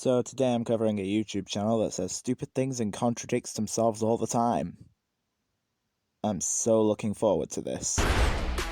So today I'm covering a YouTube channel that says stupid things and contradicts themselves all the time. I'm so looking forward to this.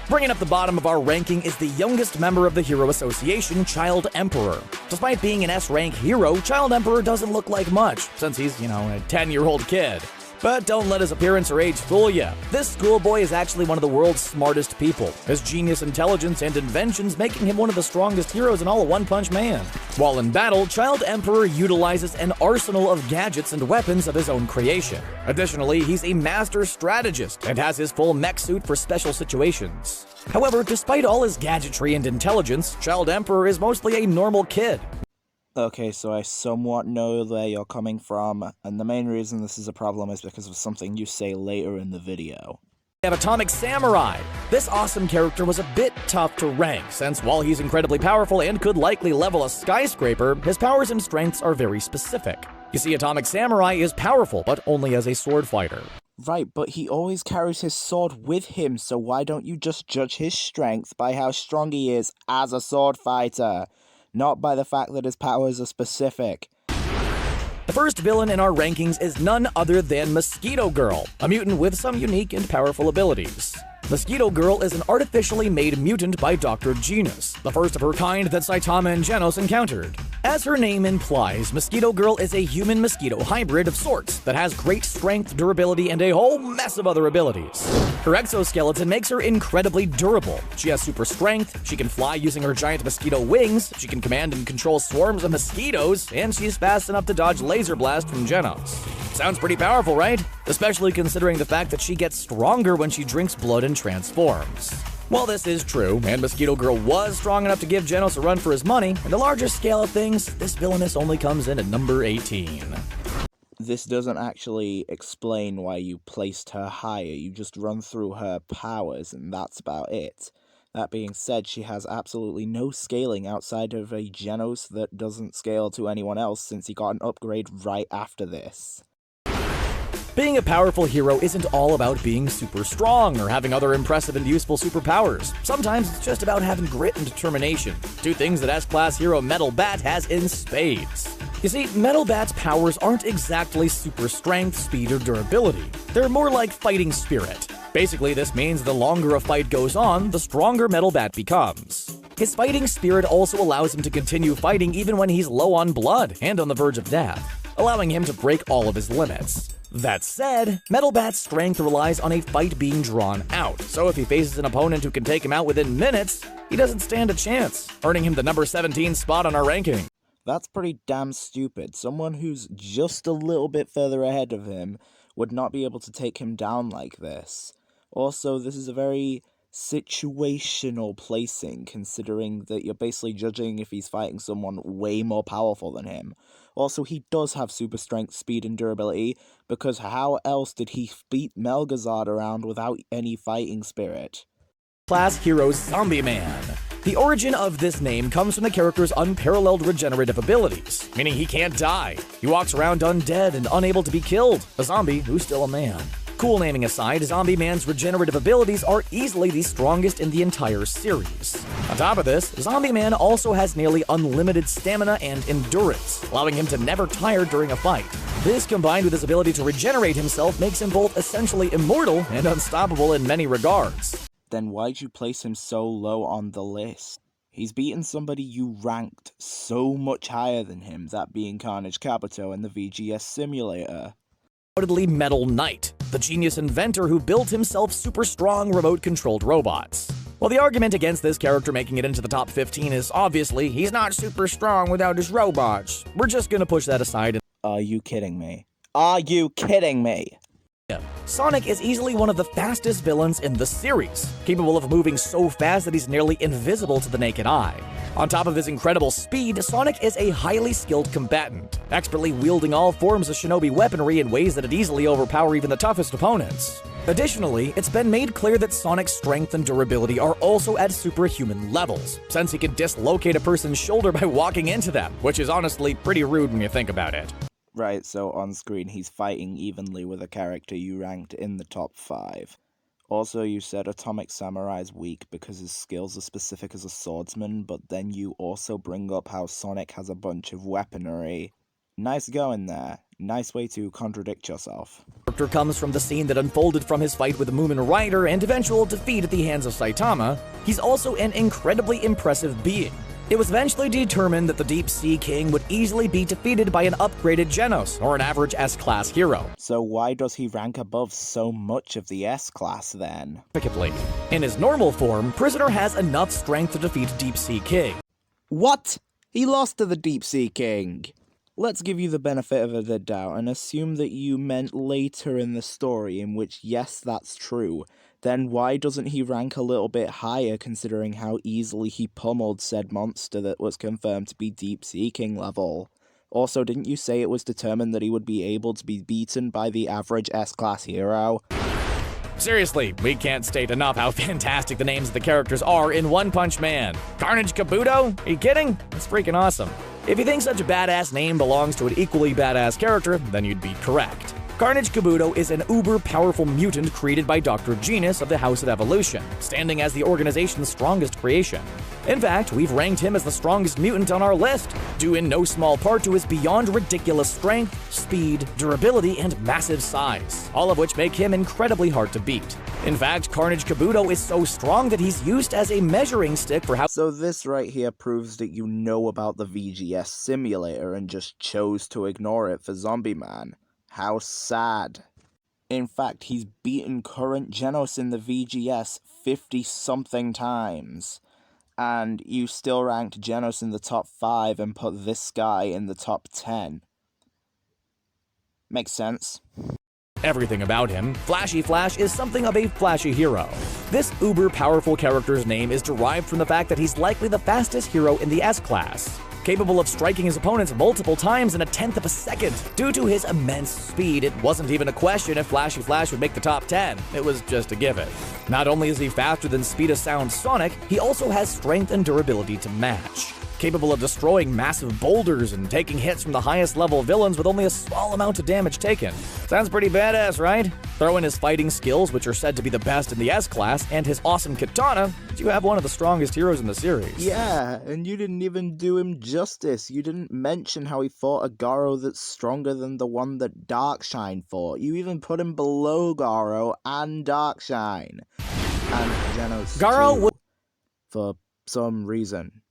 Bringing up the bottom of our ranking is the youngest member of the Hero Association, Child Emperor. Despite being an S-rank hero, Child Emperor doesn't look like much, since he's, a 10-year-old kid. But don't let his appearance or age fool ya. This schoolboy is actually one of the world's smartest people, his genius, intelligence, and inventions making him one of the strongest heroes in all of One Punch Man. While in battle, Child Emperor utilizes an arsenal of gadgets and weapons of his own creation. Additionally, he's a master strategist and has his full mech suit for special situations. However, despite all his gadgetry and intelligence, Child Emperor is mostly a normal kid. Okay, so I somewhat know where you're coming from, and the main reason this is a problem is because of something you say later in the video. We have Atomic Samurai. This awesome character was a bit tough to rank, since while he's incredibly powerful and could likely level a skyscraper, his powers and strengths are very specific. You see, Atomic Samurai is powerful, but only as a sword fighter. Right, but he always carries his sword with him, so why don't you just judge his strength by how strong he is as a sword fighter? Not by the fact that his powers are specific. The first villain in our rankings is none other than Mosquito Girl, a mutant with some unique and powerful abilities. Mosquito Girl is an artificially made mutant by Dr. Genus, the first of her kind that Saitama and Genos encountered. As her name implies, Mosquito Girl is a human-mosquito hybrid of sorts that has great strength, durability, and a whole mess of other abilities. Her exoskeleton makes her incredibly durable. She has super strength, she can fly using her giant mosquito wings, she can command and control swarms of mosquitoes, and she's fast enough to dodge laser blast from Genos. Sounds pretty powerful, right? Especially considering the fact that she gets stronger when she drinks blood and transforms. While this is true, and Mosquito Girl was strong enough to give Genos a run for his money, in the larger scale of things, this villainess only comes in at number 18. This doesn't actually explain why you placed her higher, you just run through her powers and that's about it. That being said, she has absolutely no scaling outside of a Genos that doesn't scale to anyone else since he got an upgrade right after this. Being a powerful hero isn't all about being super strong or having other impressive and useful superpowers. Sometimes it's just about having grit and determination, two things that S-Class hero Metal Bat has in spades. You see, Metal Bat's powers aren't exactly super strength, speed, or durability. They're more like fighting spirit. Basically, this means the longer a fight goes on, the stronger Metal Bat becomes. His fighting spirit also allows him to continue fighting even when he's low on blood and on the verge of death, allowing him to break all of his limits. That said, Metal Bat's strength relies on a fight being drawn out, so if he faces an opponent who can take him out within minutes, he doesn't stand a chance, earning him the number 17 spot on our ranking. That's pretty damn stupid. Someone who's just a little bit further ahead of him would not be able to take him down like this. Also, this is a very situational placing, considering that you're basically judging if he's fighting someone way more powerful than him. Also, he does have super strength, speed, and durability, because how else did he beat Melgazard around without any fighting spirit? Class hero Zombie Man. The origin of this name comes from the character's unparalleled regenerative abilities, meaning he can't die. He walks around undead and unable to be killed, a zombie who's still a man. Cool naming aside, Zombie Man's regenerative abilities are easily the strongest in the entire series. On top of this, Zombie Man also has nearly unlimited stamina and endurance, allowing him to never tire during a fight. This, combined with his ability to regenerate himself, makes him both essentially immortal and unstoppable in many regards. Then why'd you place him so low on the list? He's beaten somebody you ranked so much higher than him, that being Carnage Kabuto in the VGS simulator. Undoubtedly Metal Knight, the genius inventor who built himself super strong remote-controlled robots. While the argument against this character making it into the top 15 is obviously he's not super strong without his robots, we're just gonna push that aside. Are you kidding me? Are you kidding me? Sonic is easily one of the fastest villains in the series, capable of moving so fast that he's nearly invisible to the naked eye. On top of his incredible speed, Sonic is a highly skilled combatant, expertly wielding all forms of shinobi weaponry in ways that'd easily overpower even the toughest opponents. Additionally, it's been made clear that Sonic's strength and durability are also at superhuman levels, since he can dislocate a person's shoulder by walking into them, which is honestly pretty rude when you think about it. Right, so on screen he's fighting evenly with a character you ranked in the top 5. Also, you said Atomic Samurai is weak because his skills are specific as a swordsman, but then you also bring up how Sonic has a bunch of weaponry. Nice going there. Nice way to contradict yourself. Character comes from the scene that unfolded from his fight with Moomin Rider and eventual defeat at the hands of Saitama. He's also an incredibly impressive being. It was eventually determined that the Deep Sea King would easily be defeated by an upgraded Genos, or an average S-class hero. So why does he rank above so much of the S-class then? In his normal form, Prisoner has enough strength to defeat Deep Sea King. What? He lost to the Deep Sea King! Let's give you the benefit of the doubt and assume that you meant later in the story, in which yes, that's true. Then why doesn't he rank a little bit higher considering how easily he pummeled said monster that was confirmed to be Deep Sea King level? Also, didn't you say it was determined that he would be able to be beaten by the average S-class hero? Seriously, we can't state enough how fantastic the names of the characters are in One Punch Man. Carnage Kabuto? Are you kidding? It's freaking awesome. If you think such a badass name belongs to an equally badass character, then you'd be correct. Carnage Kabuto is an uber-powerful mutant created by Dr. Genus of the House of Evolution, standing as the organization's strongest creation. In fact, we've ranked him as the strongest mutant on our list, due in no small part to his beyond ridiculous strength, speed, durability, and massive size, all of which make him incredibly hard to beat. In fact, Carnage Kabuto is so strong that he's used as a measuring stick for how— So this right here proves that you know about the VGS simulator and just chose to ignore it for Zombie Man. How sad. In fact, he's beaten current Genos in the VGS 50-something times. And you still ranked Genos in the top 5 and put this guy in the top 10. Makes sense. everything about him. Flashy Flash is something of a flashy hero. This uber-powerful character's name is derived from the fact that he's likely the fastest hero in the S-class, capable of striking his opponents multiple times in a tenth of a second. Due to his immense speed, it wasn't even a question if Flashy Flash would make the top 10. It was just a given. Not only is he faster than speed of sound Sonic, he also has strength and durability to match. Capable of destroying massive boulders and taking hits from the highest level villains with only a small amount of damage taken. Sounds pretty badass, right? Throw in his fighting skills, which are said to be the best in the S-class, and his awesome katana, you have one of the strongest heroes in the series. Yeah, and you didn't even do him justice. You didn't mention how he fought a Garo that's stronger than the one that Darkshine fought. You even put him below Garo and Darkshine. And Genos Garo too, for some reason.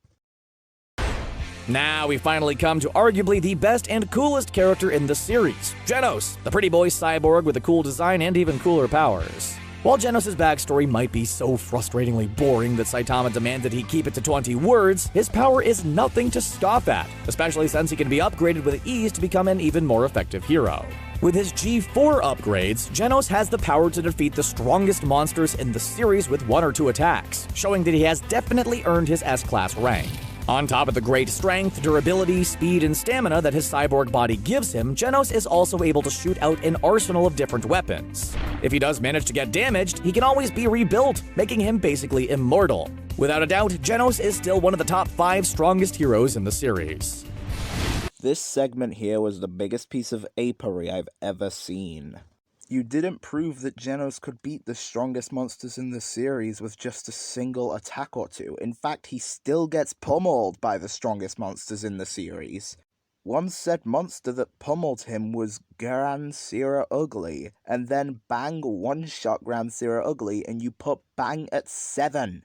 Now we finally come to arguably the best and coolest character in the series, Genos, the pretty boy cyborg with a cool design and even cooler powers. While Genos' backstory might be so frustratingly boring that Saitama demanded he keep it to 20 words, his power is nothing to scoff at, especially since he can be upgraded with ease to become an even more effective hero. With his G4 upgrades, Genos has the power to defeat the strongest monsters in the series with 1 or 2 attacks, showing that he has definitely earned his S-class rank. On top of the great strength, durability, speed, and stamina that his cyborg body gives him, Genos is also able to shoot out an arsenal of different weapons. If he does manage to get damaged, he can always be rebuilt, making him basically immortal. Without a doubt, Genos is still one of the top 5 strongest heroes in the series. This segment here was the biggest piece of apery I've ever seen. You didn't prove that Genos could beat the strongest monsters in the series with just a single attack or 2. In fact, he still gets pummeled by the strongest monsters in the series. One said monster that pummeled him was Gran Sira Ugly, and then Bang one-shot Gran Sira Ugly, and you put Bang at 7.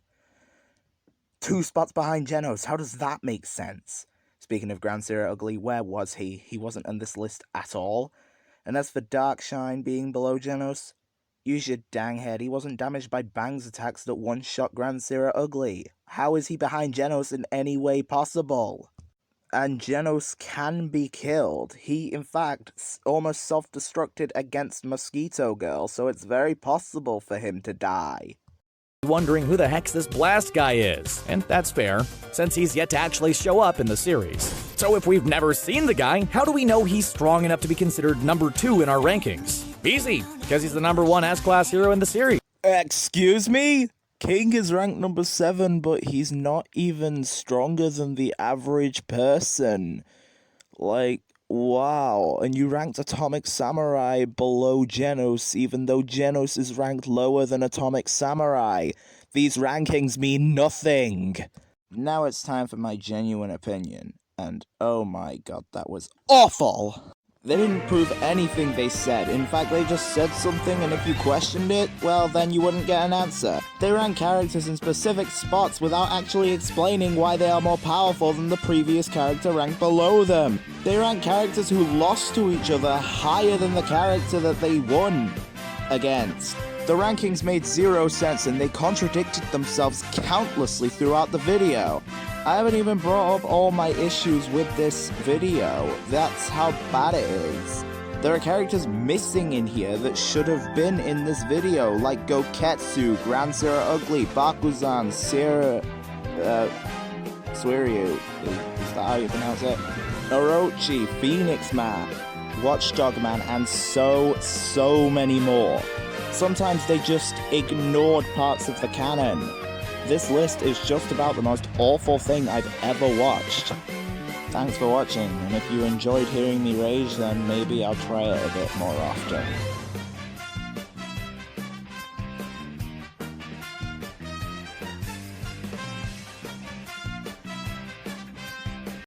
2 spots behind Genos, how does that make sense? Speaking of Gran Sira Ugly, where was he? He wasn't on this list at all. And as for Darkshine being below Genos, use your dang head, he wasn't damaged by Bang's attacks that one-shot Gran Sira Ugly. How is he behind Genos in any way possible? And Genos can be killed. He, in fact, almost self-destructed against Mosquito Girl, so it's very possible for him to die. Wondering who the heck's this Blast guy is, and that's fair, since he's yet to actually show up in the series. So if we've never seen the guy, how do we know he's strong enough to be considered number 2 in our rankings? Easy, because he's the number 1 S-class hero in the series. Excuse me? King is ranked number 7, but he's not even stronger than the average person. Like, Wow, and you ranked Atomic Samurai below Genos, even though Genos is ranked lower than Atomic Samurai. These rankings mean nothing. Now it's time for my genuine opinion, and oh my god, that was awful! They didn't prove anything they said. In fact, they just said something, and if you questioned it, well, then you wouldn't get an answer. They rank characters in specific spots without actually explaining why they are more powerful than the previous character ranked below them. They rank characters who lost to each other higher than the character that they won against. The rankings made zero sense, and they contradicted themselves countlessly throughout the video. I haven't even brought up all my issues with this video. That's how bad it is. There are characters missing in here that should have been in this video, like Goketsu, Grand Zero Ugly, Bakuzan, Suiryu, is that how you pronounce it? Orochi, Phoenix Man, Watchdog Man, and so many more. Sometimes they just ignored parts of the canon. This list is just about the most awful thing I've ever watched. Thanks for watching, and if you enjoyed hearing me rage, then maybe I'll try it a bit more often.